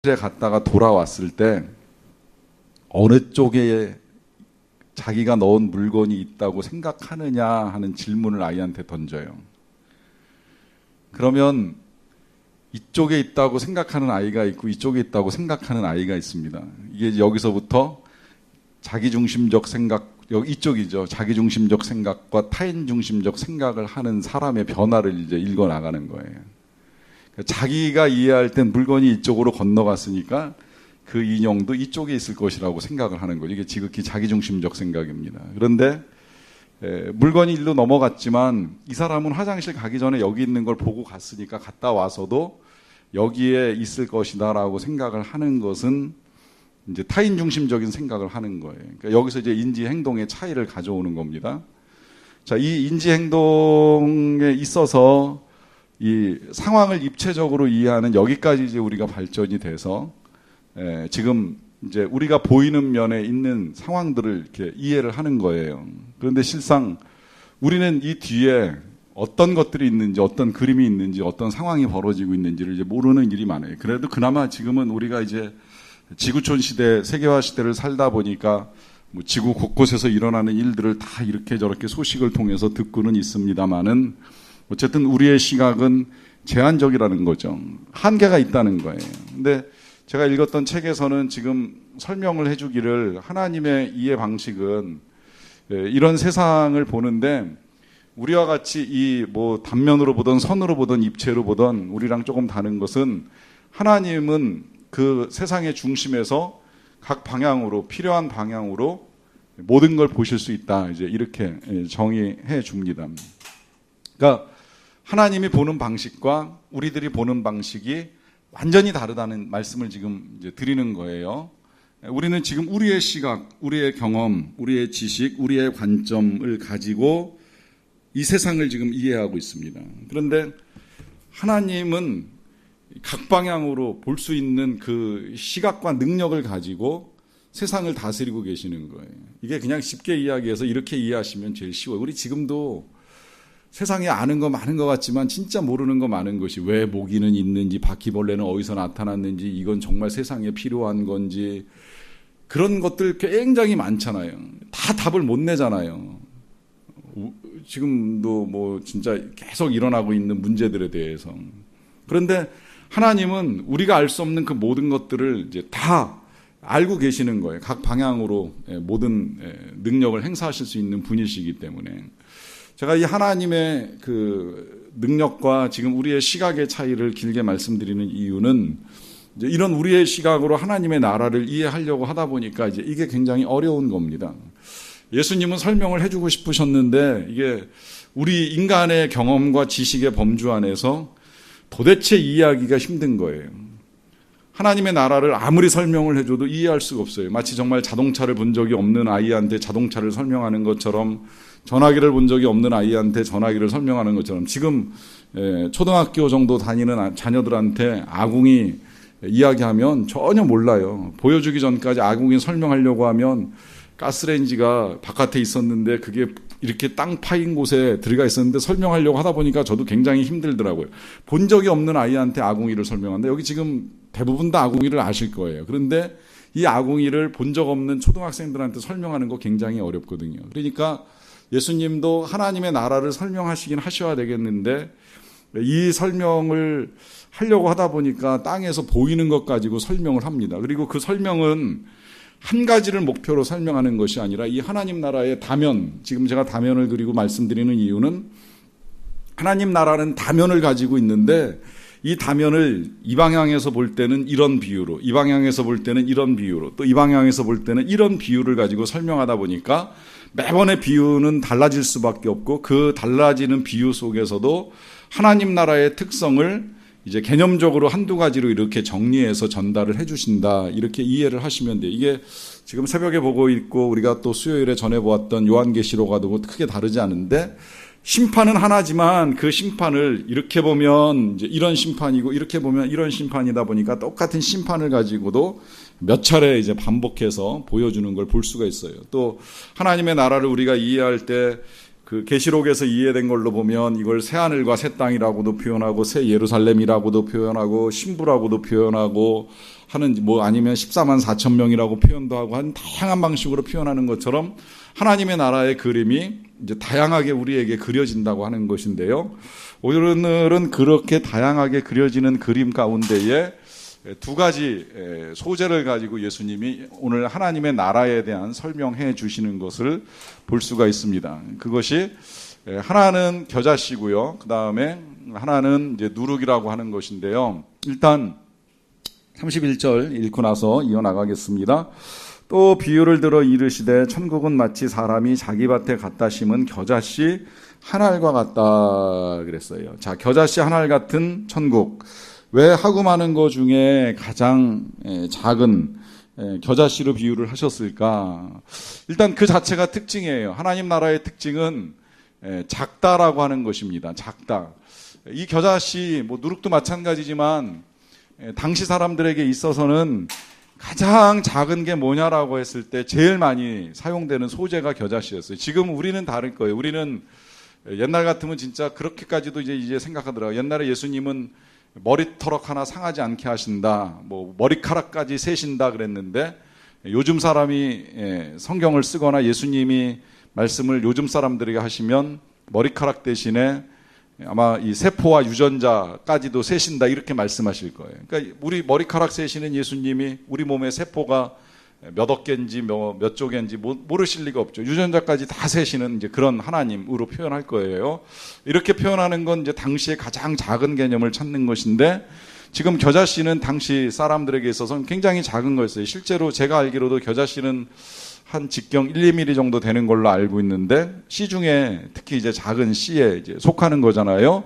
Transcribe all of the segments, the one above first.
에 갔다가 돌아왔을 때 어느 쪽에 자기가 넣은 물건이 있다고 생각하느냐 하는 질문을 아이한테 던져요. 그러면 이쪽에 있다고 생각하는 아이가 있고 이쪽에 있다고 생각하는 아이가 있습니다. 이게 여기서부터 자기중심적 생각, 이쪽이죠. 자기중심적 생각과 타인중심적 생각을 하는 사람의 변화를 이제 읽어 나가는 거예요. 자기가 이해할 땐 물건이 이쪽으로 건너갔으니까 그 인형도 이쪽에 있을 것이라고 생각을 하는 거죠. 이게 지극히 자기중심적 생각입니다. 그런데 물건이 일로 넘어갔지만 이 사람은 화장실 가기 전에 여기 있는 걸 보고 갔으니까 갔다 와서도 여기에 있을 것이다라고 생각을 하는 것은 이제 타인중심적인 생각을 하는 거예요. 그러니까 여기서 이제 인지행동의 차이를 가져오는 겁니다. 자, 이 인지행동에 있어서 이 상황을 입체적으로 이해하는 여기까지 이제 우리가 발전이 돼서 지금 이제 우리가 보이는 면에 있는 상황들을 이렇게 이해를 하는 거예요. 그런데 실상 우리는 이 뒤에 어떤 것들이 있는지, 어떤 그림이 있는지, 어떤 상황이 벌어지고 있는지를 이제 모르는 일이 많아요. 그래도 그나마 지금은 우리가 이제 지구촌 시대, 세계화 시대를 살다 보니까 뭐 지구 곳곳에서 일어나는 일들을 다 이렇게 저렇게 소식을 통해서 듣고는 있습니다만은 어쨌든 우리의 시각은 제한적이라는 거죠. 한계가 있다는 거예요. 근데 제가 읽었던 책에서는 지금 설명을 해주기를 하나님의 이해 방식은 이런 세상을 보는데 우리와 같이 이 뭐 단면으로 보던 선으로 보던 입체로 보던 우리랑 조금 다른 것은 하나님은 그 세상의 중심에서 각 방향으로 필요한 방향으로 모든 걸 보실 수 있다. 이제 이렇게 정의해 줍니다. 그러니까 하나님이 보는 방식과 우리들이 보는 방식이 완전히 다르다는 말씀을 지금 이제 드리는 거예요. 우리는 지금 우리의 시각, 우리의 경험, 우리의 지식, 우리의 관점을 가지고 이 세상을 지금 이해하고 있습니다. 그런데 하나님은 각 방향으로 볼 수 있는 그 시각과 능력을 가지고 세상을 다스리고 계시는 거예요. 이게 그냥 쉽게 이야기해서 이렇게 이해하시면 제일 쉬워요. 우리 지금도 세상에 아는 거 많은 것 같지만 진짜 모르는 거 많은 것이 왜 모기는 있는지, 바퀴벌레는 어디서 나타났는지, 이건 정말 세상에 필요한 건지, 그런 것들 굉장히 많잖아요. 다 답을 못 내잖아요. 지금도 뭐 진짜 계속 일어나고 있는 문제들에 대해서. 그런데 하나님은 우리가 알 수 없는 그 모든 것들을 이제 다 알고 계시는 거예요. 각 방향으로 모든 능력을 행사하실 수 있는 분이시기 때문에. 제가 이 하나님의 그 능력과 지금 우리의 시각의 차이를 길게 말씀드리는 이유는 이제 이런 우리의 시각으로 하나님의 나라를 이해하려고 하다 보니까 이제 이게 굉장히 어려운 겁니다. 예수님은 설명을 해주고 싶으셨는데 이게 우리 인간의 경험과 지식의 범주 안에서 도대체 이해하기가 힘든 거예요. 하나님의 나라를 아무리 설명을 해줘도 이해할 수가 없어요. 마치 정말 자동차를 본 적이 없는 아이한테 자동차를 설명하는 것처럼, 전화기를 본 적이 없는 아이한테 전화기를 설명하는 것처럼, 지금 초등학교 정도 다니는 자녀들한테 아궁이 이야기하면 전혀 몰라요. 보여주기 전까지 아궁이 설명하려고 하면 가스레인지가 바깥에 있었는데 그게 이렇게 땅 파인 곳에 들어가 있었는데 설명하려고 하다 보니까 저도 굉장히 힘들더라고요. 본 적이 없는 아이한테 아궁이를 설명한다. 여기 지금 대부분 다 아궁이를 아실 거예요. 그런데 이 아궁이를 본 적 없는 초등학생들한테 설명하는 거 굉장히 어렵거든요. 그러니까 예수님도 하나님의 나라를 설명하시긴 하셔야 되겠는데 이 설명을 하려고 하다 보니까 땅에서 보이는 것 가지고 설명을 합니다. 그리고 그 설명은 한 가지를 목표로 설명하는 것이 아니라 이 하나님 나라의 다면, 지금 제가 다면을 그리고 말씀드리는 이유는 하나님 나라는 다면을 가지고 있는데 이 다면을 이 방향에서 볼 때는 이런 비유로, 이 방향에서 볼 때는 이런 비유로, 또 이 방향에서 볼 때는 이런 비유를 가지고 설명하다 보니까 매번의 비유는 달라질 수밖에 없고 그 달라지는 비유 속에서도 하나님 나라의 특성을 이제 개념적으로 한두 가지로 이렇게 정리해서 전달을 해주신다. 이렇게 이해를 하시면 돼요. 이게 지금 새벽에 보고 있고 우리가 또 수요일에 전해보았던 요한계시록과도 크게 다르지 않은데 심판은 하나지만 그 심판을 이렇게 보면 이제 이런 심판이고 이렇게 보면 이런 심판이다 보니까 똑같은 심판을 가지고도 몇 차례 이제 반복해서 보여주는 걸 볼 수가 있어요. 또 하나님의 나라를 우리가 이해할 때 그 계시록에서 이해된 걸로 보면 이걸 새 하늘과 새 땅이라고도 표현하고 새 예루살렘이라고도 표현하고 신부라고도 표현하고 하는 뭐 아니면 14만 4천 명이라고 표현도 하고 한 다양한 방식으로 표현하는 것처럼 하나님의 나라의 그림이 이제 다양하게 우리에게 그려진다고 하는 것인데요. 오늘은 그렇게 다양하게 그려지는 그림 가운데에 두 가지 소재를 가지고 예수님이 오늘 하나님의 나라에 대한 설명해 주시는 것을 볼 수가 있습니다. 그것이 하나는 겨자씨고요. 그 다음에 하나는 이제 누룩이라고 하는 것인데요. 일단 31절 읽고 나서 이어나가겠습니다. 또 비유를 들어 이르시되 천국은 마치 사람이 자기 밭에 갖다 심은 겨자씨 한 알과 같다 그랬어요. 자, 겨자씨 한 알 같은 천국. 왜 하고 많은 것 중에 가장 작은 겨자씨로 비유를 하셨을까? 일단 그 자체가 특징이에요. 하나님 나라의 특징은 작다라고 하는 것입니다. 작다. 이 겨자씨, 뭐 누룩도 마찬가지지만 당시 사람들에게 있어서는 가장 작은 게 뭐냐라고 했을 때 제일 많이 사용되는 소재가 겨자씨였어요. 지금 우리는 다를 거예요. 우리는 옛날 같으면 진짜 그렇게까지도 이제 생각하더라고요. 옛날에 예수님은 머리털럭 하나 상하지 않게 하신다, 뭐 머리카락까지 세신다 그랬는데 요즘 사람이 성경을 쓰거나 예수님이 말씀을 요즘 사람들에게 하시면 머리카락 대신에 아마 이 세포와 유전자까지도 세신다 이렇게 말씀하실 거예요. 그러니까 우리 머리카락 세시는 예수님이 우리 몸의 세포가 몇 억 개인지 몇 조개인지 모르실 리가 없죠. 유전자까지 다 세시는 이제 그런 하나님으로 표현할 거예요. 이렇게 표현하는 건 이제 당시에 가장 작은 개념을 찾는 것인데 지금 겨자씨는 당시 사람들에게 있어서는 굉장히 작은 거였어요. 실제로 제가 알기로도 겨자씨는 한 직경 1, 2mm 정도 되는 걸로 알고 있는데 씨 중에 특히 이제 작은 씨에 이제 속하는 거잖아요.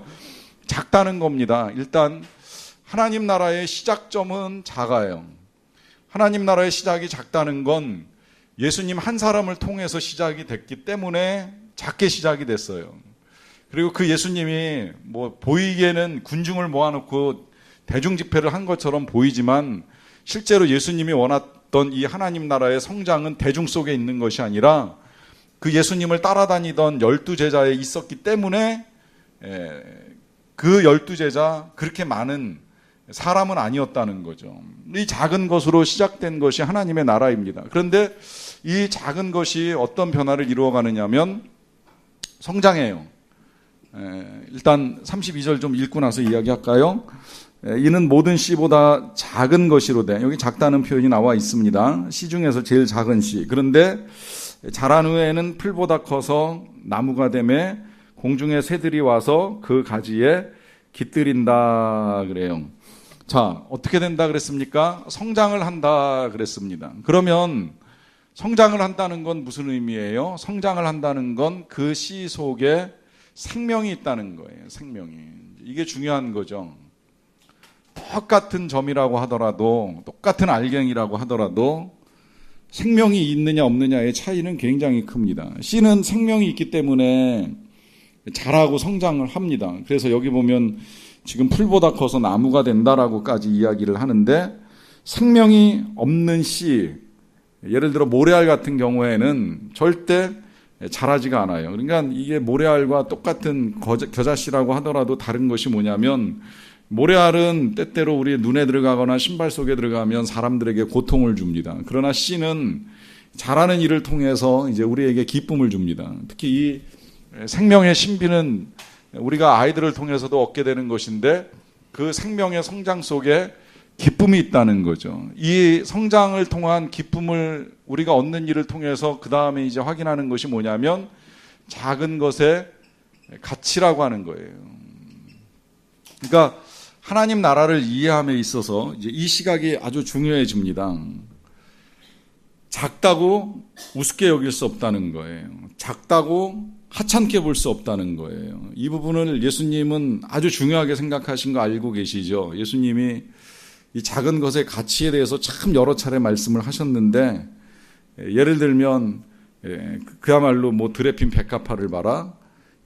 작다는 겁니다. 일단 하나님 나라의 시작점은 작아요. 하나님 나라의 시작이 작다는 건 예수님 한 사람을 통해서 시작이 됐기 때문에 작게 시작이 됐어요. 그리고 그 예수님이 뭐 보이기에는 군중을 모아놓고 대중 집회를 한 것처럼 보이지만 실제로 예수님이 원했던 이 하나님 나라의 성장은 대중 속에 있는 것이 아니라 그 예수님을 따라다니던 12제자에 있었기 때문에 그 12제자 그렇게 많은 사람은 아니었다는 거죠. 이 작은 것으로 시작된 것이 하나님의 나라입니다. 그런데 이 작은 것이 어떤 변화를 이루어가느냐면 성장해요. 일단 32절 좀 읽고 나서 이야기할까요? 이는 모든 씨보다 작은 것이로되, 여기 작다는 표현이 나와 있습니다. 씨 중에서 제일 작은 씨. 그런데 자란 후에는 풀보다 커서 나무가 되매 공중의 새들이 와서 그 가지에 깃들인다 그래요. 자, 어떻게 된다 그랬습니까? 성장을 한다 그랬습니다. 그러면 성장을 한다는 건 무슨 의미예요? 성장을 한다는 건 그 씨 속에 생명이 있다는 거예요. 생명이. 이게 중요한 거죠. 똑같은 점이라고 하더라도, 똑같은 알갱이라고 하더라도 생명이 있느냐 없느냐의 차이는 굉장히 큽니다. 씨는 생명이 있기 때문에 자라고 성장을 합니다. 그래서 여기 보면 지금 풀보다 커서 나무가 된다라고까지 이야기를 하는데, 생명이 없는 씨, 예를 들어 모래알 같은 경우에는 절대 자라지가 않아요. 그러니까 이게 모래알과 똑같은 겨자씨라고 하더라도 다른 것이 뭐냐면, 모래알은 때때로 우리 눈에 들어가거나 신발 속에 들어가면 사람들에게 고통을 줍니다. 그러나 씨는 자라는 일을 통해서 이제 우리에게 기쁨을 줍니다. 특히 이 생명의 신비는 우리가 아이들을 통해서도 얻게 되는 것인데, 그 생명의 성장 속에 기쁨이 있다는 거죠. 이 성장을 통한 기쁨을 우리가 얻는 일을 통해서 그 다음에 이제 확인하는 것이 뭐냐면 작은 것의 가치라고 하는 거예요. 그러니까 하나님 나라를 이해함에 있어서 이제 이 시각이 아주 중요해집니다. 작다고 우습게 여길 수 없다는 거예요. 작다고 하찮게 볼 수 없다는 거예요. 이 부분을 예수님은 아주 중요하게 생각하신 거 알고 계시죠? 예수님이 이 작은 것의 가치에 대해서 참 여러 차례 말씀을 하셨는데, 예를 들면 그야말로 뭐 드레핀 백합화를 봐라,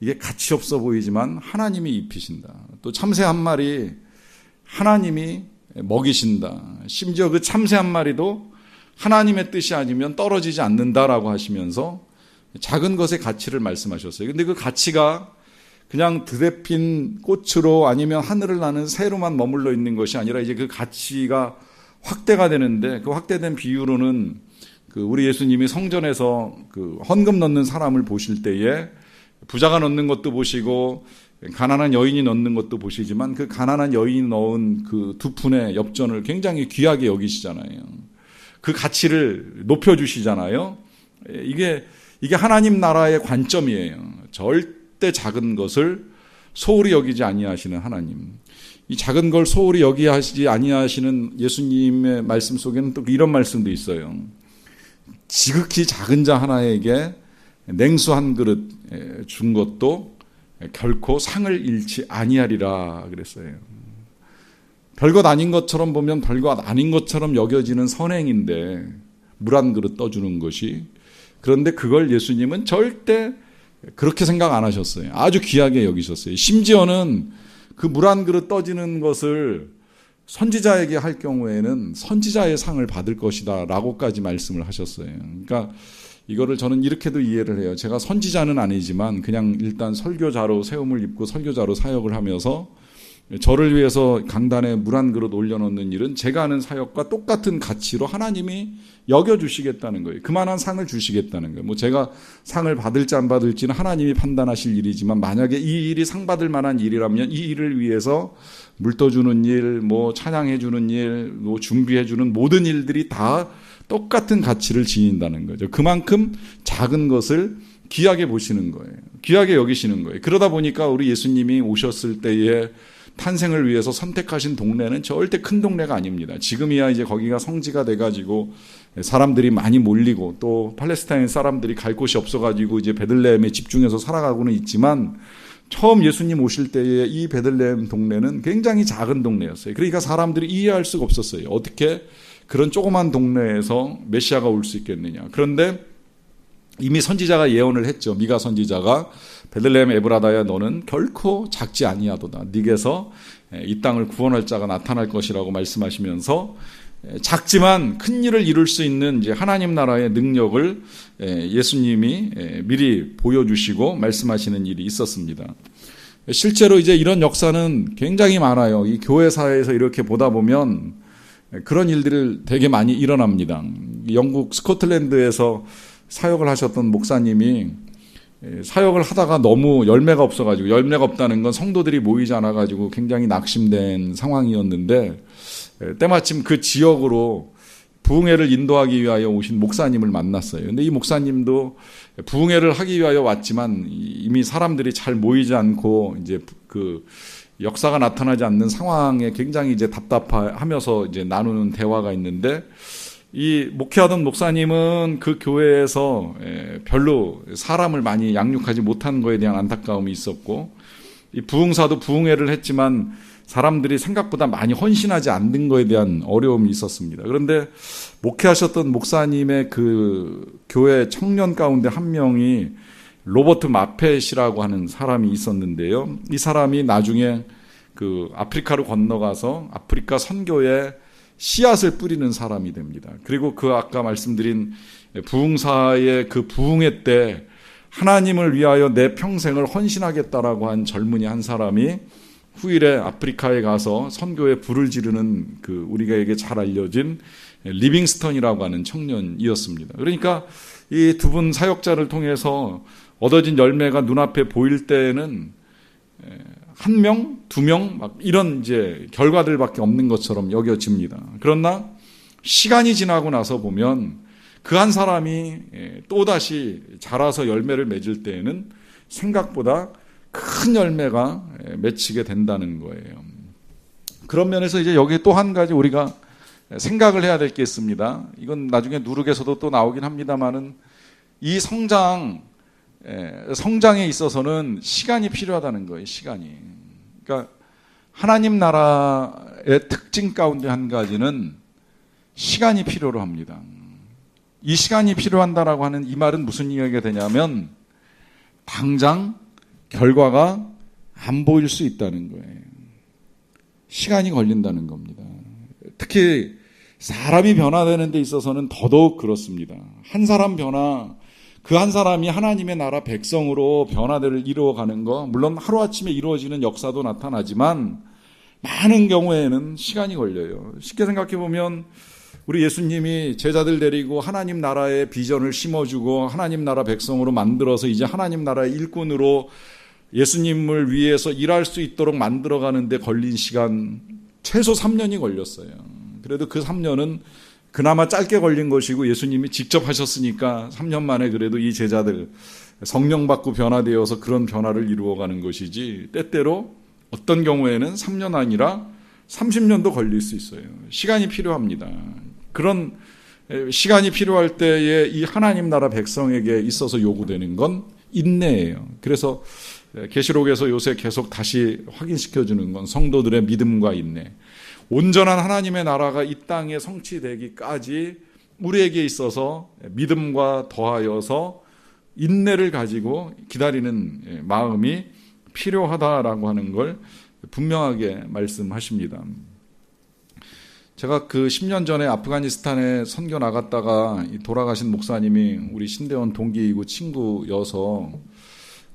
이게 가치 없어 보이지만 하나님이 입히신다. 또 참새 한 마리 하나님이 먹이신다. 심지어 그 참새 한 마리도 하나님의 뜻이 아니면 떨어지지 않는다라고 하시면서 작은 것의 가치를 말씀하셨어요. 근데 그 가치가 그냥 드레핀 꽃으로 아니면 하늘을 나는 새로만 머물러 있는 것이 아니라 이제 그 가치가 확대가 되는데 그 확대된 비유로는 우리 예수님이 성전에서 헌금 넣는 사람을 보실 때에 부자가 넣는 것도 보시고 가난한 여인이 넣는 것도 보시지만 그 가난한 여인이 넣은 그 2푼의 엽전을 굉장히 귀하게 여기시잖아요. 그 가치를 높여주시잖아요. 이게 하나님 나라의 관점이에요. 절대 작은 것을 소홀히 여기지 아니하시는 하나님. 이 작은 걸 소홀히 여기지 아니하시는 예수님의 말씀 속에는 또 이런 말씀도 있어요. 지극히 작은 자 하나에게 냉수 한 그릇 준 것도 결코 상을 잃지 아니하리라 그랬어요. 별것 아닌 것처럼 보면 별것 아닌 것처럼 여겨지는 선행인데 물 한 그릇 떠주는 것이, 그런데 그걸 예수님은 절대 그렇게 생각 안 하셨어요. 아주 귀하게 여기셨어요. 심지어는 그 물 한 그릇 떠지는 것을 선지자에게 할 경우에는 선지자의 상을 받을 것이다 라고까지 말씀을 하셨어요. 그러니까 이거를 저는 이렇게도 이해를 해요. 제가 선지자는 아니지만 그냥 일단 설교자로 세움을 입고 설교자로 사역을 하면서 저를 위해서 강단에 물 한 그릇 올려놓는 일은 제가 하는 사역과 똑같은 가치로 하나님이 여겨주시겠다는 거예요. 그만한 상을 주시겠다는 거예요. 제가 상을 받을지 안 받을지는 하나님이 판단하실 일이지만, 만약에 이 일이 상 받을 만한 일이라면 이 일을 위해서 물 떠주는 일, 찬양해주는 일, 준비해주는 모든 일들이 다 똑같은 가치를 지닌다는 거죠. 그만큼 작은 것을 귀하게 보시는 거예요. 귀하게 여기시는 거예요. 그러다 보니까 우리 예수님이 오셨을 때에 탄생을 위해서 선택하신 동네는 절대 큰 동네가 아닙니다. 지금이야 이제 거기가 성지가 돼가지고 사람들이 많이 몰리고 또 팔레스타인 사람들이 갈 곳이 없어가지고 이제 베들레헴에 집중해서 살아가고는 있지만, 처음 예수님 오실 때에 이 베들레헴 동네는 굉장히 작은 동네였어요. 그러니까 사람들이 이해할 수가 없었어요. 어떻게 그런 조그만 동네에서 메시아가 올 수 있겠느냐. 그런데 이미 선지자가 예언을 했죠. 미가 선지자가 베들레헴 에브라다야 너는 결코 작지 아니하도다. 네게서 이 땅을 구원할 자가 나타날 것이라고 말씀하시면서 작지만 큰 일을 이룰 수 있는 이제 하나님 나라의 능력을 예수님이 미리 보여주시고 말씀하시는 일이 있었습니다. 실제로 이제 이런 역사는 굉장히 많아요. 이 교회사에서 이렇게 보다 보면 그런 일들을 되게 많이 일어납니다. 영국 스코틀랜드에서 사역을 하셨던 목사님이 사역을 하다가 너무 열매가 없어가지고, 열매가 없다는 건 성도들이 모이지 않아가지고 굉장히 낙심된 상황이었는데, 때마침 그 지역으로 부흥회를 인도하기 위하여 오신 목사님을 만났어요. 근데 이 목사님도 부흥회를 하기 위하여 왔지만 이미 사람들이 잘 모이지 않고 이제 그 역사가 나타나지 않는 상황에 굉장히 이제 답답하면서 이제 나누는 대화가 있는데, 이 목회하던 목사님은 그 교회에서 별로 사람을 많이 양육하지 못한 거에 대한 안타까움이 있었고, 이 부흥사도 부흥회를 했지만 사람들이 생각보다 많이 헌신하지 않는 거에 대한 어려움이 있었습니다. 그런데 목회하셨던 목사님의 그 교회 청년 가운데 한 명이 로버트 마펫이라고 하는 사람이 있었는데요. 이 사람이 나중에 그 아프리카로 건너가서 아프리카 선교에 씨앗을 뿌리는 사람이 됩니다. 그리고 그 아까 말씀드린 부흥사의 그 부흥회 때 하나님을 위하여 내 평생을 헌신하겠다라고 한 젊은이 한 사람이 후일에 아프리카에 가서 선교에 불을 지르는 그 우리에게 잘 알려진 리빙스턴이라고 하는 청년이었습니다. 그러니까 이 두 분 사역자를 통해서 얻어진 열매가 눈앞에 보일 때는 한 명, 두 명, 막 이런 이제 결과들밖에 없는 것처럼 여겨집니다. 그러나 시간이 지나고 나서 보면 그 한 사람이 또다시 자라서 열매를 맺을 때에는 생각보다 큰 열매가 맺히게 된다는 거예요. 그런 면에서 이제 여기 또 한 가지 우리가 생각을 해야 될 게 있습니다. 이건 나중에 누룩에서도 또 나오긴 합니다만은, 이 성장에 있어서는 시간이 필요하다는 거예요. 시간이. 그러니까 하나님 나라의 특징 가운데 한 가지는 시간이 필요로 합니다. 이 시간이 필요한다라고 하는 이 말은 무슨 이야기가 되냐면, 당장 결과가 안 보일 수 있다는 거예요. 시간이 걸린다는 겁니다. 특히 사람이 변화되는 데 있어서는 더더욱 그렇습니다. 한 사람 변화, 그 한 사람이 하나님의 나라 백성으로 변화를 이루어가는 거, 물론 하루아침에 이루어지는 역사도 나타나지만 많은 경우에는 시간이 걸려요. 쉽게 생각해 보면 우리 예수님이 제자들 데리고 하나님 나라의 비전을 심어주고 하나님 나라 백성으로 만들어서 이제 하나님 나라의 일꾼으로 예수님을 위해서 일할 수 있도록 만들어가는데 걸린 시간 최소 3년이 걸렸어요. 그래도 그 3년은 그나마 짧게 걸린 것이고 예수님이 직접 하셨으니까 3년 만에 그래도 이 제자들 성령 받고 변화되어서 그런 변화를 이루어가는 것이지, 때때로 어떤 경우에는 3년 아니라 30년도 걸릴 수 있어요. 시간이 필요합니다. 그런 시간이 필요할 때에 이 하나님 나라 백성에게 있어서 요구되는 건 인내예요. 그래서 계시록에서 요새 계속 다시 확인시켜주는 건 성도들의 믿음과 인내. 온전한 하나님의 나라가 이 땅에 성취되기까지 우리에게 있어서 믿음과 더하여서 인내를 가지고 기다리는 마음이 필요하다라고 하는 걸 분명하게 말씀하십니다. 제가 그 10년 전에 아프가니스탄에 선교 나갔다가 돌아가신 목사님이 우리 신대원 동기이고 친구여서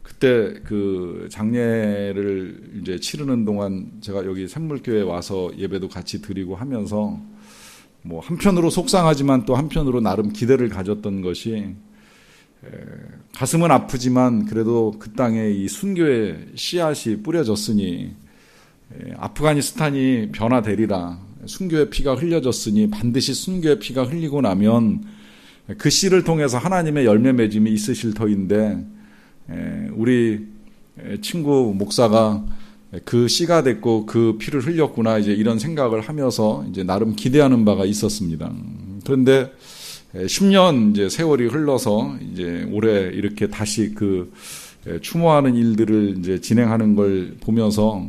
그때 그 장례를 이제 치르는 동안 제가 여기 샘물교회에 와서 예배도 같이 드리고 하면서 뭐 한편으로 속상하지만 또 한편으로 나름 기대를 가졌던 것이, 가슴은 아프지만 그래도 그 땅에 이 순교의 씨앗이 뿌려졌으니 아프가니스탄이 변화되리라, 순교의 피가 흘려졌으니 반드시 순교의 피가 흘리고 나면 그 씨를 통해서 하나님의 열매 맺음이 있으실 터인데, 우리 친구 목사가 그 씨가 됐고 그 피를 흘렸구나, 이제 이런 생각을 하면서 이제 나름 기대하는 바가 있었습니다. 그런데 10년 이제 세월이 흘러서 이제 올해 이렇게 다시 그 추모하는 일들을 이제 진행하는 걸 보면서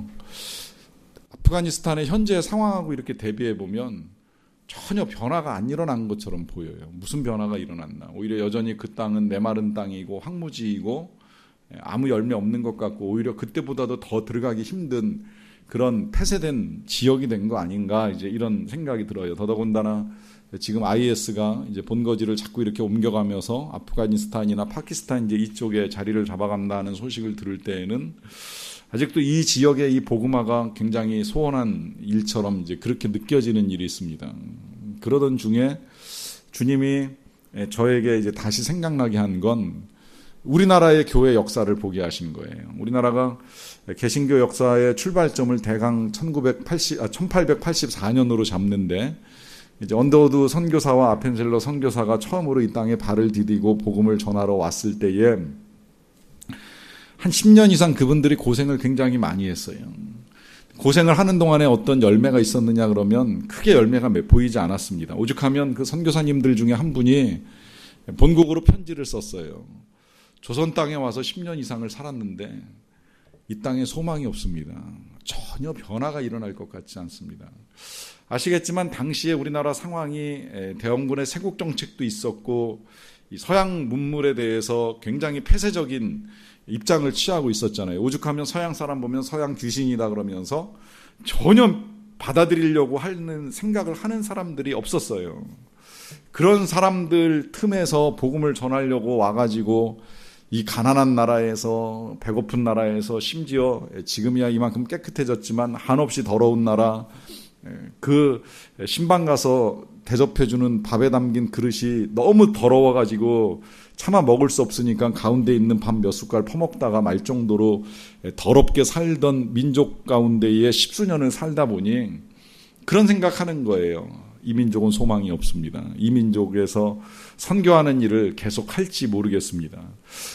아프가니스탄의 현재 상황하고 이렇게 대비해 보면 전혀 변화가 안 일어난 것처럼 보여요. 무슨 변화가 일어났나? 오히려 여전히 그 땅은 메마른 땅이고 황무지이고 아무 열매 없는 것 같고, 오히려 그때보다도 더 들어가기 힘든 그런 폐쇄된 지역이 된 거 아닌가, 이제 이런 생각이 들어요. 더더군다나 지금 IS가 이제 본거지를 자꾸 이렇게 옮겨가면서 아프가니스탄이나 파키스탄 이제 이쪽에 자리를 잡아간다는 소식을 들을 때에는 아직도 이 지역의 이 복음화가 굉장히 소원한 일처럼 이제 그렇게 느껴지는 일이 있습니다. 그러던 중에 주님이 저에게 이제 다시 생각나게 한 건 우리나라의 교회 역사를 보게 하신 거예요. 우리나라가 개신교 역사의 출발점을 대강 1884년으로 잡는데, 이제 언더우드 선교사와 아펜셀러 선교사가 처음으로 이 땅에 발을 디디고 복음을 전하러 왔을 때에 한 10년 이상 그분들이 고생을 굉장히 많이 했어요. 고생을 하는 동안에 어떤 열매가 있었느냐 그러면 크게 열매가 보이지 않았습니다. 오죽하면 그 선교사님들 중에 한 분이 본국으로 편지를 썼어요. 조선 땅에 와서 10년 이상을 살았는데 이 땅에 소망이 없습니다. 전혀 변화가 일어날 것 같지 않습니다. 아시겠지만 당시에 우리나라 상황이 대원군의 세국 정책도 있었고 이 서양 문물에 대해서 굉장히 폐쇄적인 입장을 취하고 있었잖아요. 오죽하면 서양 사람 보면 서양 귀신이다 그러면서 전혀 받아들이려고 하는 생각을 하는 사람들이 없었어요. 그런 사람들 틈에서 복음을 전하려고 와가지고 이 가난한 나라에서, 배고픈 나라에서, 심지어 지금이야 이만큼 깨끗해졌지만 한없이 더러운 나라, 그 신방 가서 대접해주는 밥에 담긴 그릇이 너무 더러워가지고 차마 먹을 수 없으니까 가운데 있는 밥 몇 숟갈 퍼먹다가 말 정도로 더럽게 살던 민족 가운데에 10수년을 살다 보니 그런 생각하는 거예요. 이 민족은 소망이 없습니다. 이 민족에서 선교하는 일을 계속 할지 모르겠습니다.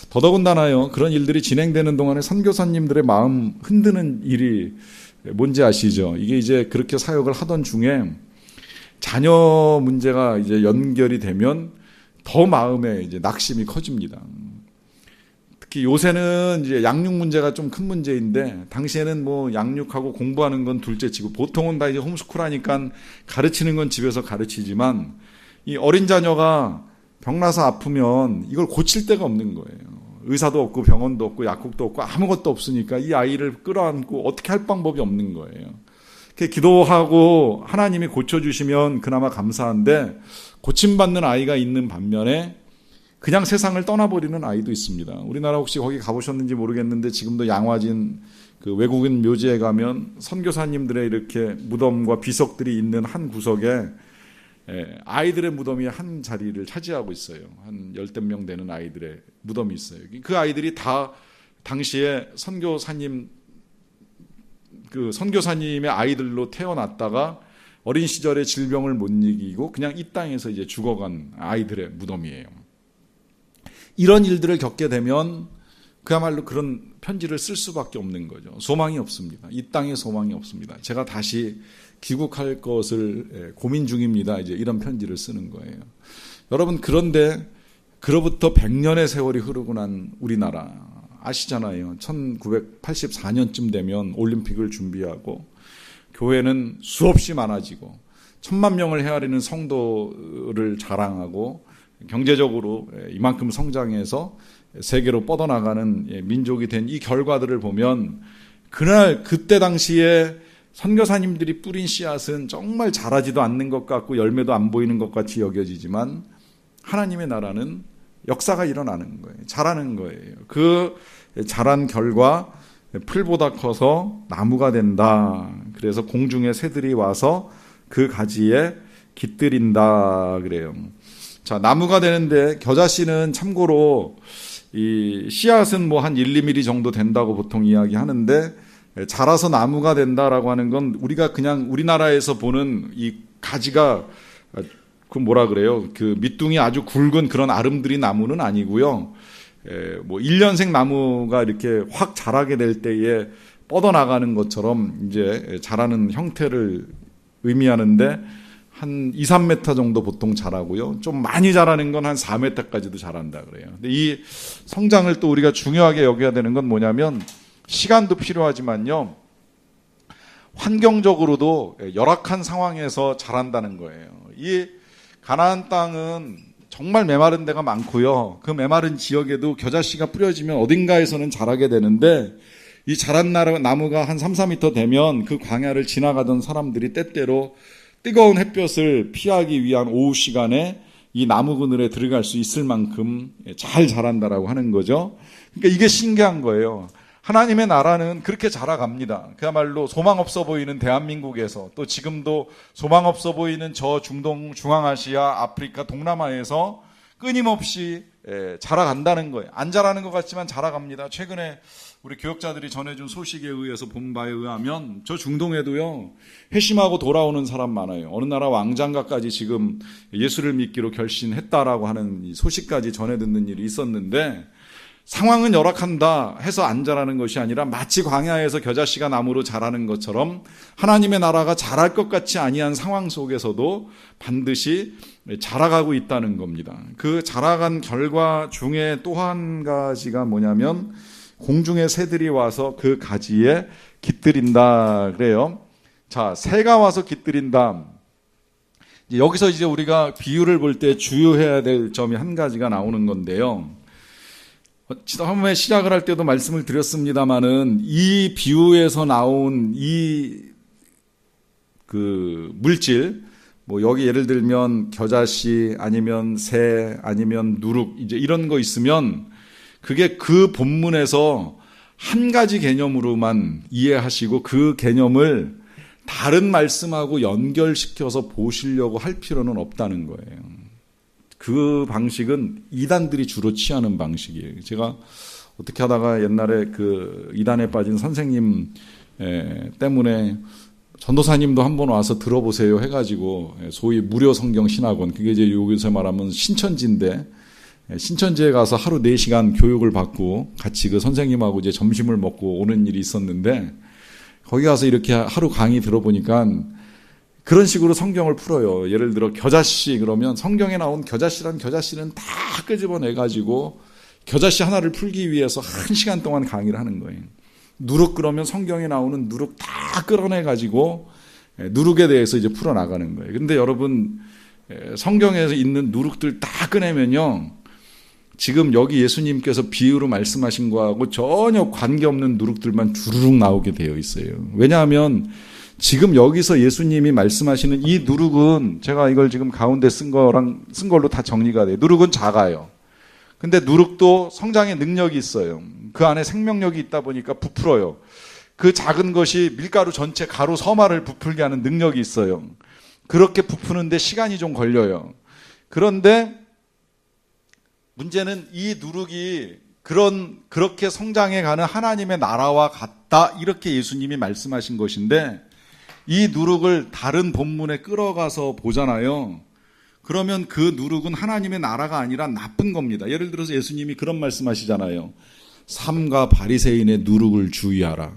더더군다나요, 그런 일들이 진행되는 동안에 선교사님들의 마음 흔드는 일이 뭔지 아시죠? 이게 이제 그렇게 사역을 하던 중에 자녀 문제가 이제 연결이 되면 더 마음에 이제 낙심이 커집니다. 특히 요새는 이제 양육 문제가 좀 큰 문제인데, 당시에는 뭐 양육하고 공부하는 건 둘째치고 보통은 다 이제 홈스쿨 하니까 가르치는 건 집에서 가르치지만 이 어린 자녀가 병나서 아프면 이걸 고칠 데가 없는 거예요. 의사도 없고 병원도 없고 약국도 없고 아무것도 없으니까 이 아이를 끌어안고 어떻게 할 방법이 없는 거예요. 기도하고 하나님이 고쳐주시면 그나마 감사한데, 고침받는 아이가 있는 반면에 그냥 세상을 떠나버리는 아이도 있습니다. 우리나라 혹시 거기 가보셨는지 모르겠는데 지금도 양화진 그 외국인 묘지에 가면 선교사님들의 이렇게 무덤과 비석들이 있는 한 구석에 아이들의 무덤이 한 자리를 차지하고 있어요. 한 10여 명 되는 아이들의 무덤이 있어요. 그 아이들이 다 당시에 선교사님의 아이들로 태어났다가 어린 시절에 질병을 못 이기고 그냥 이 땅에서 이제 죽어간 아이들의 무덤이에요. 이런 일들을 겪게 되면 그야말로 그런 편지를 쓸 수밖에 없는 거죠. 소망이 없습니다. 이 땅에 소망이 없습니다. 제가 다시 귀국할 것을 고민 중입니다. 이제 이런 편지를 쓰는 거예요. 여러분, 그런데 그로부터 100년의 세월이 흐르고 난 우리나라 아시잖아요. 1984년쯤 되면 올림픽을 준비하고 교회는 수없이 많아지고 1000만 명을 헤아리는 성도를 자랑하고 경제적으로 이만큼 성장해서 세계로 뻗어나가는 민족이 된 이 결과들을 보면 그때 당시에 선교사님들이 뿌린 씨앗은 정말 자라지도 않는 것 같고 열매도 안 보이는 것 같이 여겨지지만 하나님의 나라는 역사가 일어나는 거예요. 자라는 거예요. 그 자란 결과 풀보다 커서 나무가 된다. 그래서 공중의 새들이 와서 그 가지에 깃들인다 그래요. 자, 나무가 되는데 겨자씨는 참고로 이 씨앗은 뭐 한 1, 2mm 정도 된다고 보통 이야기하는데 자라서 나무가 된다라고 하는 건 우리가 그냥 우리나라에서 보는 이 가지가 그 뭐라 그래요? 그 밑둥이 아주 굵은 그런 아름드리 나무는 아니고요. 뭐 1년생 나무가 이렇게 확 자라게 될 때에 뻗어나가는 것처럼 이제 자라는 형태를 의미하는데 한 2, 3m 정도 보통 자라고요. 좀 많이 자라는 건 한 4m까지도 자란다 그래요. 근데 이 성장을 또 우리가 중요하게 여겨야 되는 건 뭐냐면 시간도 필요하지만요. 환경적으로도 열악한 상황에서 자란다는 거예요. 이 가나안 땅은 정말 메마른 데가 많고요. 그 메마른 지역에도 겨자씨가 뿌려지면 어딘가에서는 자라게 되는데 이 자란 나무가 한 3, 4m 되면 그 광야를 지나가던 사람들이 때때로 뜨거운 햇볕을 피하기 위한 오후 시간에 이 나무 그늘에 들어갈 수 있을 만큼 잘 자란다라고 하는 거죠. 그러니까 이게 신기한 거예요. 하나님의 나라는 그렇게 자라갑니다. 그야말로 소망 없어 보이는 대한민국에서 또 지금도 소망 없어 보이는 저 중동, 중앙아시아, 아프리카, 동남아에서 끊임없이 자라간다는 거예요. 안 자라는 것 같지만 자라갑니다. 최근에 우리 교역자들이 전해준 소식에 의해서 본 바에 의하면 저 중동에도요 회심하고 돌아오는 사람 많아요. 어느 나라 왕장가까지 지금 예수를 믿기로 결심했다라고 하는 소식까지 전해 듣는 일이 있었는데 상황은 열악한다 해서 안 자라는 것이 아니라 마치 광야에서 겨자씨가 나무로 자라는 것처럼 하나님의 나라가 자랄 것 같지 아니한 상황 속에서도 반드시 자라가고 있다는 겁니다. 그 자라간 결과 중에 또 한 가지가 뭐냐면 공중의 새들이 와서 그 가지에 깃들인다 그래요. 자, 새가 와서 깃들인다. 여기서 이제 우리가 비유를 볼 때 주의해야 될 점이 한 가지가 나오는 건데요. 처음에 시작을 할 때도 말씀을 드렸습니다마는 이 비유에서 나온 그 물질, 뭐 여기 예를 들면 겨자씨 아니면 새 아니면 누룩 이제 이런 거 있으면 그게 그 본문에서 한 가지 개념으로만 이해하시고 그 개념을 다른 말씀하고 연결시켜서 보시려고 할 필요는 없다는 거예요. 그 방식은 이단들이 주로 취하는 방식이에요. 제가 어떻게 하다가 옛날에 그 이단에 빠진 선생님 때문에 전도사님도 한번 와서 들어보세요 해가지고 소위 무료 성경 신학원, 그게 이제 요새 말하면 신천지인데 신천지에 가서 하루 4시간 교육을 받고 같이 그 선생님하고 이제 점심을 먹고 오는 일이 있었는데 거기 가서 이렇게 하루 강의 들어보니까 그런 식으로 성경을 풀어요. 예를 들어 겨자씨 그러면 성경에 나온 겨자씨란 겨자씨는 다 끄집어내가지고 겨자씨 하나를 풀기 위해서 1시간 동안 강의를 하는 거예요. 누룩 그러면 성경에 나오는 누룩 다 끌어내가지고 누룩에 대해서 이제 풀어나가는 거예요. 그런데 여러분 성경에서 있는 누룩들 다 꺼내면요. 지금 여기 예수님께서 비유로 말씀하신 거하고 전혀 관계없는 누룩들만 주르륵 나오게 되어 있어요. 왜냐하면 지금 여기서 예수님이 말씀하시는 이 누룩은 제가 이걸 지금 가운데 쓴 걸로 다 정리가 돼요. 누룩은 작아요. 근데 누룩도 성장의 능력이 있어요. 그 안에 생명력이 있다 보니까 부풀어요. 그 작은 것이 밀가루 전체 가루 서말을 부풀게 하는 능력이 있어요. 그렇게 부푸는데 시간이 좀 걸려요. 그런데 문제는 이 누룩이 그렇게 성장해가는 하나님의 나라와 같다, 이렇게 예수님이 말씀하신 것인데, 이 누룩을 다른 본문에 끌어가서 보잖아요. 그러면 그 누룩은 하나님의 나라가 아니라 나쁜 겁니다. 예를 들어서 예수님이 그런 말씀하시잖아요. 삼가 바리새인의 누룩을 주의하라.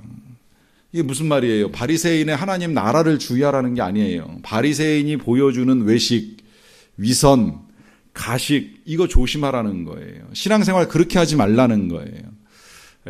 이게 무슨 말이에요? 바리새인의 하나님 나라를 주의하라는 게 아니에요. 바리새인이 보여주는 외식, 위선, 가식, 이거 조심하라는 거예요. 신앙생활 그렇게 하지 말라는 거예요.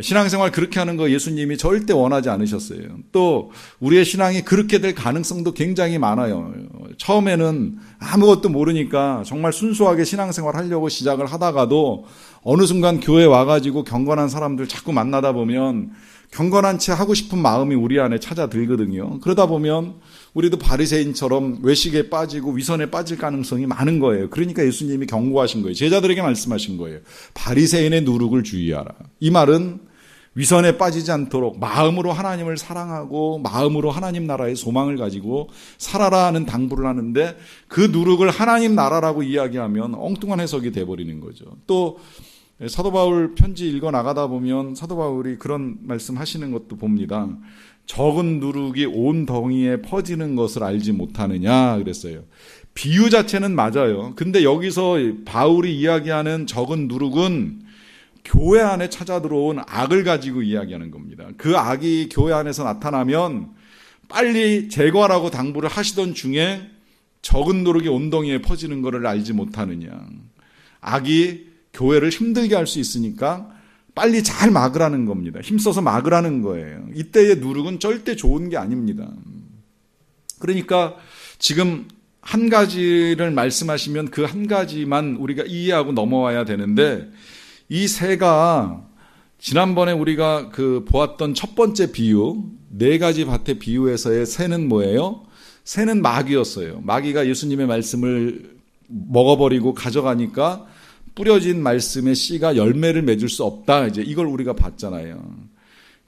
신앙생활 그렇게 하는 거 예수님이 절대 원하지 않으셨어요. 또 우리의 신앙이 그렇게 될 가능성도 굉장히 많아요. 처음에는 아무것도 모르니까 정말 순수하게 신앙생활 하려고 시작을 하다가도 어느 순간 교회 와가지고 경건한 사람들 자꾸 만나다 보면 경건한 채 하고 싶은 마음이 우리 안에 찾아들거든요. 그러다 보면 우리도 바리새인처럼 외식에 빠지고 위선에 빠질 가능성이 많은 거예요. 그러니까 예수님이 경고하신 거예요. 제자들에게 말씀하신 거예요. 바리새인의 누룩을 주의하라. 이 말은 위선에 빠지지 않도록 마음으로 하나님을 사랑하고 마음으로 하나님 나라의 소망을 가지고 살아라 하는 당부를 하는데, 그 누룩을 하나님 나라라고 이야기하면 엉뚱한 해석이 돼버리는 거죠. 또 사도 바울 편지 읽어 나가다 보면 사도 바울이 그런 말씀 하시는 것도 봅니다. 적은 누룩이 온 덩이에 퍼지는 것을 알지 못하느냐 그랬어요. 비유 자체는 맞아요. 근데 여기서 바울이 이야기하는 적은 누룩은 교회 안에 찾아 들어온 악을 가지고 이야기하는 겁니다. 그 악이 교회 안에서 나타나면 빨리 제거하라고 당부를 하시던 중에 적은 누룩이 온 덩이에 퍼지는 것을 알지 못하느냐. 악이 교회를 힘들게 할 수 있으니까 빨리 잘 막으라는 겁니다. 힘써서 막으라는 거예요. 이때의 누룩은 절대 좋은 게 아닙니다. 그러니까 지금 한 가지를 말씀하시면 그 한 가지만 우리가 이해하고 넘어와야 되는데, 이 새가 지난번에 우리가 보았던 첫 번째 비유, 4가지 밭의 비유에서의 새는 뭐예요? 새는 마귀였어요. 마귀가 예수님의 말씀을 먹어버리고 가져가니까 뿌려진 말씀의 씨가 열매를 맺을 수 없다. 이제 이걸 우리가 봤잖아요.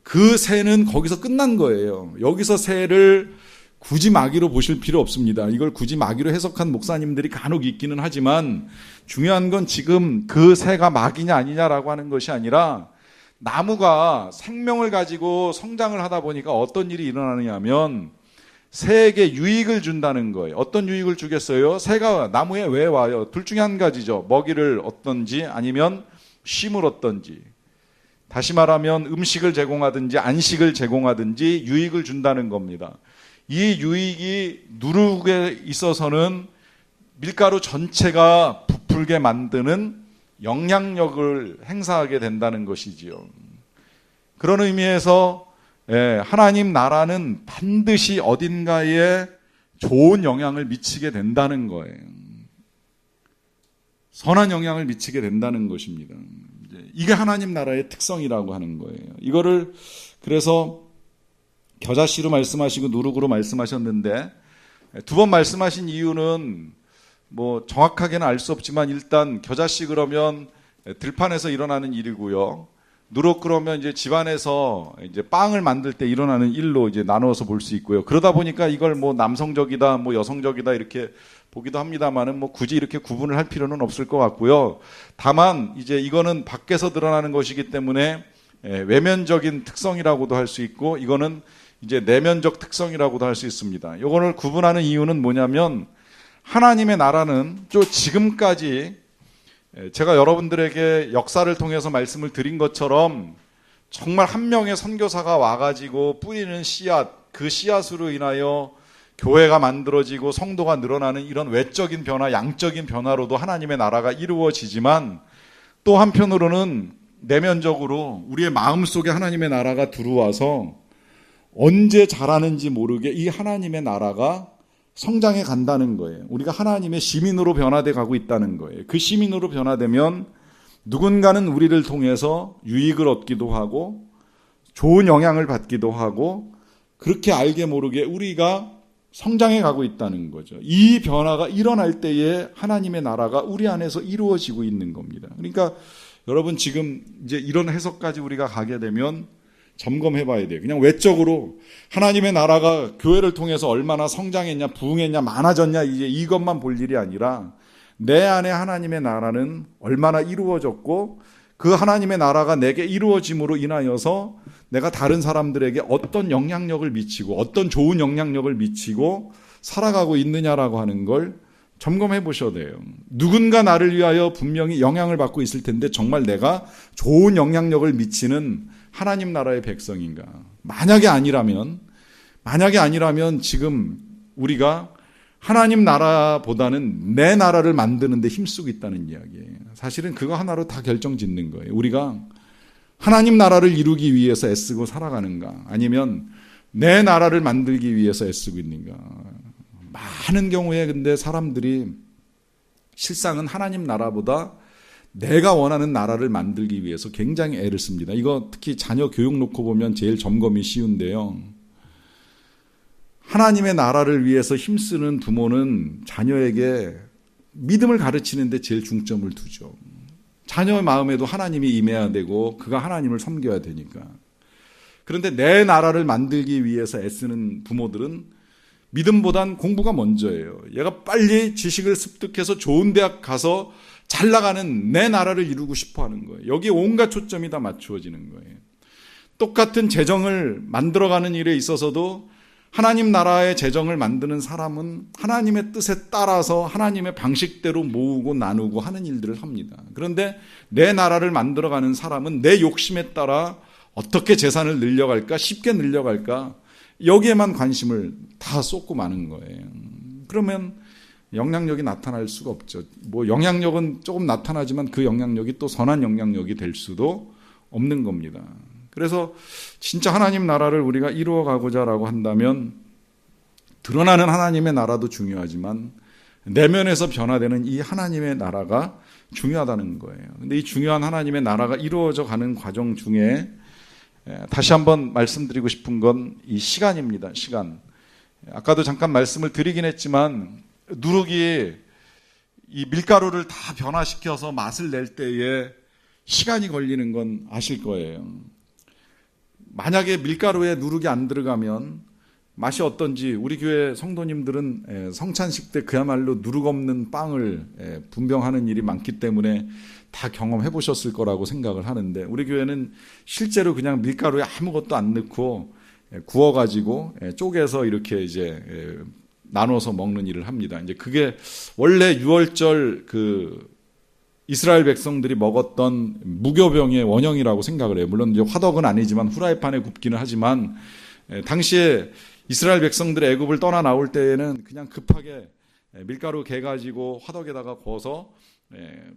그 새는 거기서 끝난 거예요. 여기서 새를 굳이 마귀로 보실 필요 없습니다. 이걸 굳이 마귀로 해석한 목사님들이 간혹 있기는 하지만, 중요한 건 지금 그 새가 마귀냐 아니냐라고 하는 것이 아니라, 나무가 생명을 가지고 성장을 하다 보니까 어떤 일이 일어나느냐 하면 새에게 유익을 준다는 거예요. 어떤 유익을 주겠어요? 새가 나무에 왜 와요? 둘 중에 한 가지죠. 먹이를 얻든지 아니면 쉼을 얻든지. 다시 말하면 음식을 제공하든지 안식을 제공하든지 유익을 준다는 겁니다. 이 유익이 누룩에 있어서는 밀가루 전체가 부풀게 만드는 영향력을 행사하게 된다는 것이지요. 그런 의미에서 하나님 나라는 반드시 어딘가에 좋은 영향을 미치게 된다는 거예요. 선한 영향을 미치게 된다는 것입니다. 이게 하나님 나라의 특성이라고 하는 거예요. 이거를 그래서 겨자씨로 말씀하시고 누룩으로 말씀하셨는데, 2번 말씀하신 이유는 뭐 정확하게는 알 수 없지만, 일단 겨자씨 그러면 들판에서 일어나는 일이고요. 누룩 그러면 이제 집안에서 이제 빵을 만들 때 일어나는 일로 이제 나누어서 볼 수 있고요. 그러다 보니까 이걸 뭐 남성적이다, 뭐 여성적이다 이렇게 보기도 합니다만은 뭐 굳이 이렇게 구분을 할 필요는 없을 것 같고요. 다만 이제 이거는 밖에서 드러나는 것이기 때문에 외면적인 특성이라고도 할 수 있고, 이거는 이제 내면적 특성이라고도 할 수 있습니다. 이거를 구분하는 이유는 뭐냐면, 하나님의 나라는 또 지금까지 제가 여러분들에게 역사를 통해서 말씀을 드린 것처럼 정말 한 명의 선교사가 와가지고 뿌리는 씨앗, 그 씨앗으로 인하여 교회가 만들어지고 성도가 늘어나는 이런 외적인 변화, 양적인 변화로도 하나님의 나라가 이루어지지만, 또 한편으로는 내면적으로 우리의 마음속에 하나님의 나라가 들어와서 언제 자라는지 모르게 이 하나님의 나라가 성장해 간다는 거예요. 우리가 하나님의 시민으로 변화돼 가고 있다는 거예요. 그 시민으로 변화되면 누군가는 우리를 통해서 유익을 얻기도 하고 좋은 영향을 받기도 하고, 그렇게 알게 모르게 우리가 성장해 가고 있다는 거죠. 이 변화가 일어날 때에 하나님의 나라가 우리 안에서 이루어지고 있는 겁니다. 그러니까 여러분, 지금 이제 이런 해석까지 우리가 가게 되면 점검해 봐야 돼요. 그냥 외적으로 하나님의 나라가 교회를 통해서 얼마나 성장했냐, 부흥했냐, 많아졌냐, 이제 이것만 볼 일이 아니라 내 안에 하나님의 나라는 얼마나 이루어졌고 그 하나님의 나라가 내게 이루어짐으로 인하여서 내가 다른 사람들에게 어떤 영향력을 미치고 어떤 좋은 영향력을 미치고 살아가고 있느냐라고 하는 걸 점검해 보셔야 돼요. 누군가 나를 위하여 분명히 영향을 받고 있을 텐데 정말 내가 좋은 영향력을 미치는 하나님 나라의 백성인가? 만약에 아니라면 지금 우리가 하나님 나라보다는 내 나라를 만드는 데 힘쓰고 있다는 이야기예요. 사실은 그거 하나로 다 결정짓는 거예요. 우리가 하나님 나라를 이루기 위해서 애쓰고 살아가는가? 아니면 내 나라를 만들기 위해서 애쓰고 있는가? 많은 경우에 근데 사람들이 실상은 하나님 나라보다 내가 원하는 나라를 만들기 위해서 굉장히 애를 씁니다. 이거 특히 자녀 교육 놓고 보면 제일 점검이 쉬운데요. 하나님의 나라를 위해서 힘쓰는 부모는 자녀에게 믿음을 가르치는데 제일 중점을 두죠. 자녀의 마음에도 하나님이 임해야 되고 그가 하나님을 섬겨야 되니까. 그런데 내 나라를 만들기 위해서 애쓰는 부모들은 믿음보단 공부가 먼저예요. 얘가 빨리 지식을 습득해서 좋은 대학 가서 잘 나가는 내 나라를 이루고 싶어 하는 거예요. 여기에 온갖 초점이 다 맞추어지는 거예요. 똑같은 재정을 만들어가는 일에 있어서도 하나님 나라의 재정을 만드는 사람은 하나님의 뜻에 따라서 하나님의 방식대로 모으고 나누고 하는 일들을 합니다. 그런데 내 나라를 만들어가는 사람은 내 욕심에 따라 어떻게 재산을 늘려갈까, 쉽게 늘려갈까, 여기에만 관심을 다 쏟고 마는 거예요. 그러면 영향력이 나타날 수가 없죠. 뭐 영향력은 조금 나타나지만 그 영향력이 또 선한 영향력이 될 수도 없는 겁니다. 그래서 진짜 하나님 나라를 우리가 이루어가고자라고 한다면 드러나는 하나님의 나라도 중요하지만 내면에서 변화되는 이 하나님의 나라가 중요하다는 거예요. 근데 이 중요한 하나님의 나라가 이루어져 가는 과정 중에 다시 한번 말씀드리고 싶은 건 이 시간입니다. 시간. 아까도 잠깐 말씀을 드리긴 했지만 누룩이 이 밀가루를 다 변화시켜서 맛을 낼 때에 시간이 걸리는 건 아실 거예요. 만약에 밀가루에 누룩이 안 들어가면 맛이 어떤지 우리 교회 성도님들은 성찬식 때 그야말로 누룩 없는 빵을 분병하는 일이 많기 때문에 다 경험해 보셨을 거라고 생각을 하는데 우리 교회는 실제로 그냥 밀가루에 아무것도 안 넣고 구워가지고 쪼개서 이렇게 이제 나눠서 먹는 일을 합니다. 이제 그게 원래 유월절 그 이스라엘 백성들이 먹었던 무교병의 원형이라고 생각을 해요. 물론 이제 화덕은 아니지만 후라이팬에 굽기는 하지만 당시에 이스라엘 백성들이 애굽을 떠나 나올 때에는 그냥 급하게 밀가루 개가지고 화덕에다가 구워서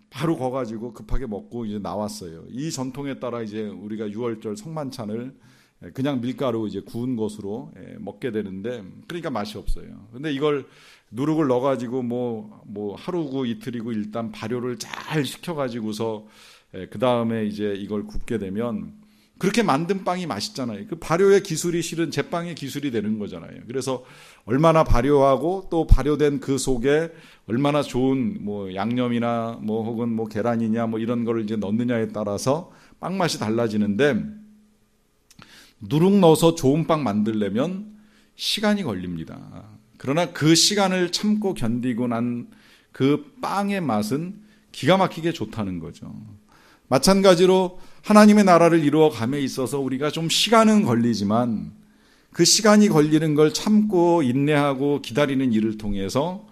바로 거가지고 급하게 먹고 이제 나왔어요. 이 전통에 따라 이제 우리가 유월절 성만찬을 그냥 밀가루 이제 구운 것으로 먹게 되는데 그러니까 맛이 없어요. 근데 이걸 누룩을 넣어가지고 뭐 하루고 이틀이고 일단 발효를 잘 시켜가지고서 그 다음에 이제 이걸 굽게 되면 그렇게 만든 빵이 맛있잖아요. 그 발효의 기술이 실은 제빵의 기술이 되는 거잖아요. 그래서 얼마나 발효하고 또 발효된 그 속에 얼마나 좋은 뭐 양념이나 뭐 혹은 뭐 계란이냐 뭐 이런 거를 이제 넣느냐에 따라서 빵 맛이 달라지는데 누룩 넣어서 좋은 빵 만들려면 시간이 걸립니다. 그러나 그 시간을 참고 견디고 난 그 빵의 맛은 기가 막히게 좋다는 거죠. 마찬가지로 하나님의 나라를 이루어감에 있어서 우리가 좀 시간은 걸리지만 그 시간이 걸리는 걸 참고 인내하고 기다리는 일을 통해서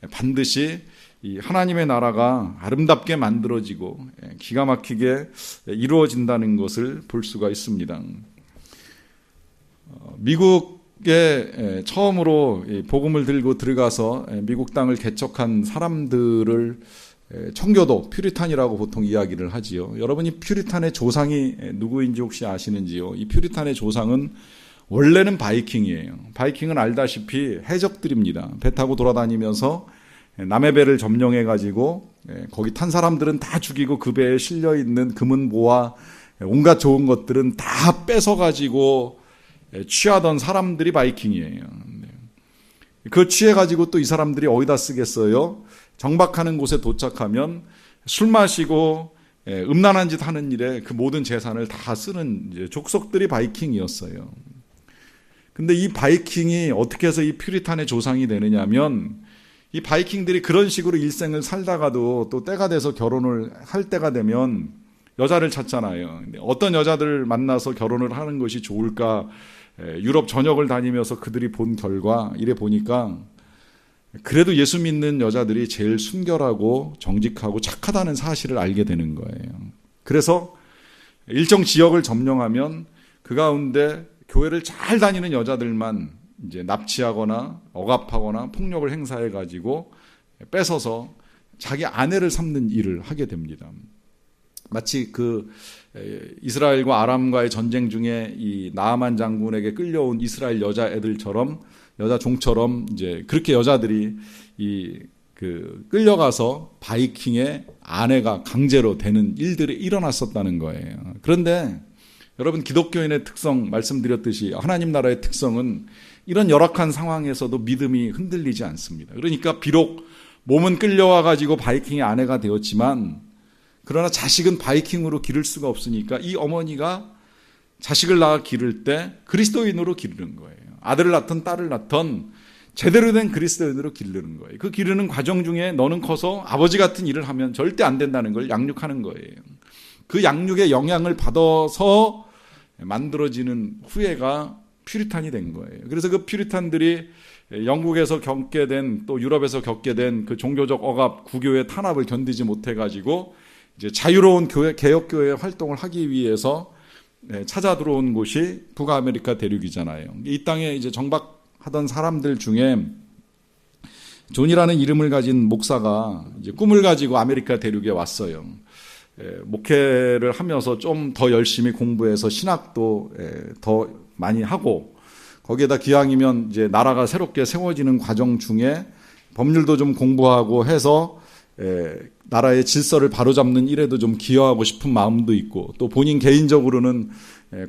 반드시 이 하나님의 나라가 아름답게 만들어지고 기가 막히게 이루어진다는 것을 볼 수가 있습니다. 미국에 처음으로 복음을 들고 들어가서 미국 땅을 개척한 사람들을 청교도, 퓨리탄이라고 보통 이야기를 하지요. 여러분이 퓨리탄의 조상이 누구인지 혹시 아시는지요? 이 퓨리탄의 조상은 원래는 바이킹이에요. 바이킹은 알다시피 해적들입니다. 배 타고 돌아다니면서 남의 배를 점령해가지고 거기 탄 사람들은 다 죽이고 그 배에 실려있는 금은보와 온갖 좋은 것들은 다 뺏어가지고 취하던 사람들이 바이킹이에요. 그 취해가지고 또 이 사람들이 어디다 쓰겠어요? 정박하는 곳에 도착하면 술 마시고 음란한 짓 하는 일에 그 모든 재산을 다 쓰는 이제 족속들이 바이킹이었어요. 근데 이 바이킹이 어떻게 해서 이 퓨리탄의 조상이 되느냐면, 이 바이킹들이 그런 식으로 일생을 살다가도 또 때가 돼서 결혼을 할 때가 되면 여자를 찾잖아요. 근데 어떤 여자들을 만나서 결혼을 하는 것이 좋을까? 유럽 전역을 다니면서 그들이 본 결과 이래 보니까 그래도 예수 믿는 여자들이 제일 순결하고 정직하고 착하다는 사실을 알게 되는 거예요. 그래서 일정 지역을 점령하면 그 가운데 교회를 잘 다니는 여자들만 이제 납치하거나 억압하거나 폭력을 행사해 가지고 뺏어서 자기 아내를 삼는 일을 하게 됩니다. 마치 그 이스라엘과 아람과의 전쟁 중에 이 나아만 장군에게 끌려온 이스라엘 여자애들처럼, 여자 종처럼 이제 그렇게 여자들이 끌려가서 바이킹의 아내가 강제로 되는 일들이 일어났었다는 거예요. 그런데 여러분, 기독교인의 특성, 말씀드렸듯이 하나님 나라의 특성은 이런 열악한 상황에서도 믿음이 흔들리지 않습니다. 그러니까 비록 몸은 끌려와 가지고 바이킹의 아내가 되었지만, 그러나 자식은 바이킹으로 기를 수가 없으니까 이 어머니가 자식을 낳아 기를 때 그리스도인으로 기르는 거예요. 아들을 낳던 딸을 낳던 제대로 된 그리스도인으로 기르는 거예요. 그 기르는 과정 중에 너는 커서 아버지 같은 일을 하면 절대 안 된다는 걸 양육하는 거예요. 그 양육의 영향을 받아서 만들어지는 후예가 퓨리탄이 된 거예요. 그래서 그 퓨리탄들이 영국에서 겪게 된, 또 유럽에서 겪게 된 그 종교적 억압, 구교의 탄압을 견디지 못해가지고 이제 자유로운 교회, 개혁교회 활동을 하기 위해서 찾아 들어온 곳이 북아메리카 대륙이잖아요. 이 땅에 이제 정박하던 사람들 중에 존이라는 이름을 가진 목사가 이제 꿈을 가지고 아메리카 대륙에 왔어요. 목회를 하면서 좀 더 열심히 공부해서 신학도 더 많이 하고, 거기에다 기왕이면 이제 나라가 새롭게 세워지는 과정 중에 법률도 좀 공부하고 해서 나라의 질서를 바로잡는 일에도 좀 기여하고 싶은 마음도 있고, 또 본인 개인적으로는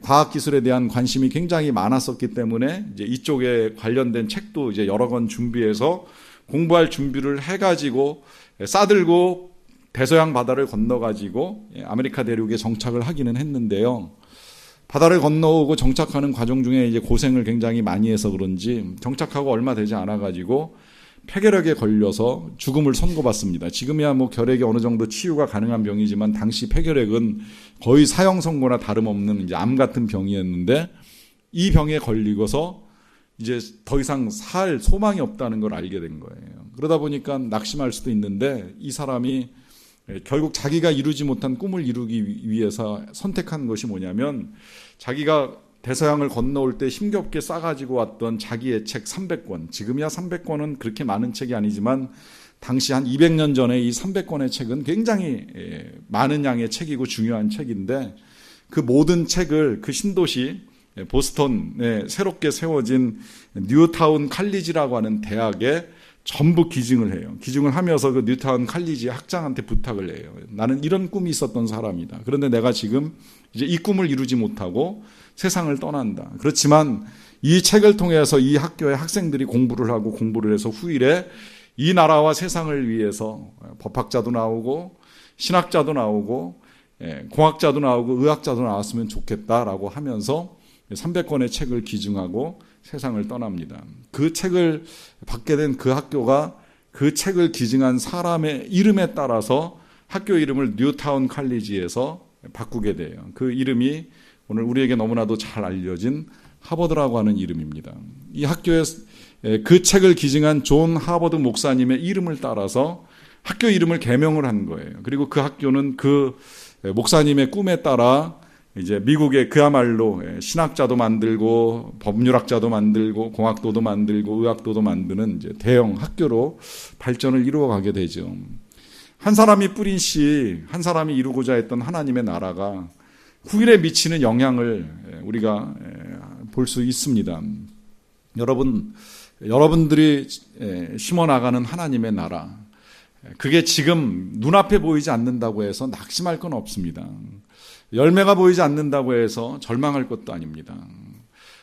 과학기술에 대한 관심이 굉장히 많았었기 때문에 이제 이쪽에 관련된 책도 이제 여러 권 준비해서 공부할 준비를 해가지고 싸들고 대서양 바다를 건너가지고 아메리카 대륙에 정착을 하기는 했는데요. 바다를 건너오고 정착하는 과정 중에 이제 고생을 굉장히 많이 해서 그런지 정착하고 얼마 되지 않아가지고 폐결핵에 걸려서 죽음을 선고받습니다. 지금이야 뭐 결핵이 어느 정도 치유가 가능한 병이지만 당시 폐결핵은 거의 사형 선고나 다름없는 이제 암 같은 병이었는데, 이 병에 걸리고서 이제 더 이상 살 소망이 없다는 걸 알게 된 거예요. 그러다 보니까 낙심할 수도 있는데, 이 사람이 결국 자기가 이루지 못한 꿈을 이루기 위해서 선택한 것이 뭐냐면, 자기가 대서양을 건너올 때 힘겹게 싸가지고 왔던 자기의 책 300권, 지금이야 300권은 그렇게 많은 책이 아니지만 당시 한 200년 전에 이 300권의 책은 굉장히 많은 양의 책이고 중요한 책인데, 그 모든 책을 그 신도시 보스턴에 새롭게 세워진 뉴타운 칼리지라고 하는 대학에 전부 기증을 해요. 기증을 하면서 그 뉴타운 칼리지 학장한테 부탁을 해요. 나는 이런 꿈이 있었던 사람이다. 그런데 내가 지금 이제 이 꿈을 이루지 못하고 세상을 떠난다. 그렇지만 이 책을 통해서 이 학교의 학생들이 공부를 하고 공부를 해서 후일에 이 나라와 세상을 위해서 법학자도 나오고 신학자도 나오고 공학자도 나오고 의학자도 나왔으면 좋겠다라고 하면서 300권의 책을 기증하고 세상을 떠납니다. 그 책을 받게 된 그 학교가 그 책을 기증한 사람의 이름에 따라서 학교 이름을 뉴타운 칼리지에서 바꾸게 돼요. 그 이름이 오늘 우리에게 너무나도 잘 알려진 하버드라고 하는 이름입니다. 이 학교에 그 책을 기증한 존 하버드 목사님의 이름을 따라서 학교 이름을 개명을 한 거예요. 그리고 그 학교는 그 목사님의 꿈에 따라 이제 미국에 그야말로 신학자도 만들고 법률학자도 만들고 공학도도 만들고 의학도도 만드는 이제 대형 학교로 발전을 이루어가게 되죠. 한 사람이 뿌린 씨, 한 사람이 이루고자 했던 하나님의 나라가 후일에 미치는 영향을 우리가 볼 수 있습니다. 여러분들이 심어나가는 하나님의 나라, 그게 지금 눈앞에 보이지 않는다고 해서 낙심할 건 없습니다. 열매가 보이지 않는다고 해서 절망할 것도 아닙니다.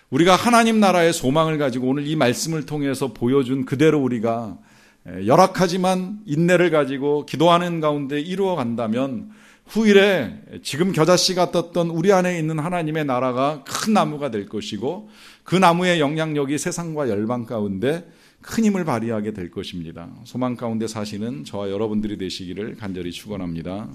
우리가 하나님 나라의 소망을 가지고 오늘 이 말씀을 통해서 보여준 그대로 우리가 열악하지만 인내를 가지고 기도하는 가운데 이루어 간다면 후일에 지금 겨자씨가 떴던 우리 안에 있는 하나님의 나라가 큰 나무가 될 것이고 그 나무의 영향력이 세상과 열방 가운데 큰 힘을 발휘하게 될 것입니다. 소망 가운데 사시는 저와 여러분들이 되시기를 간절히 축원합니다.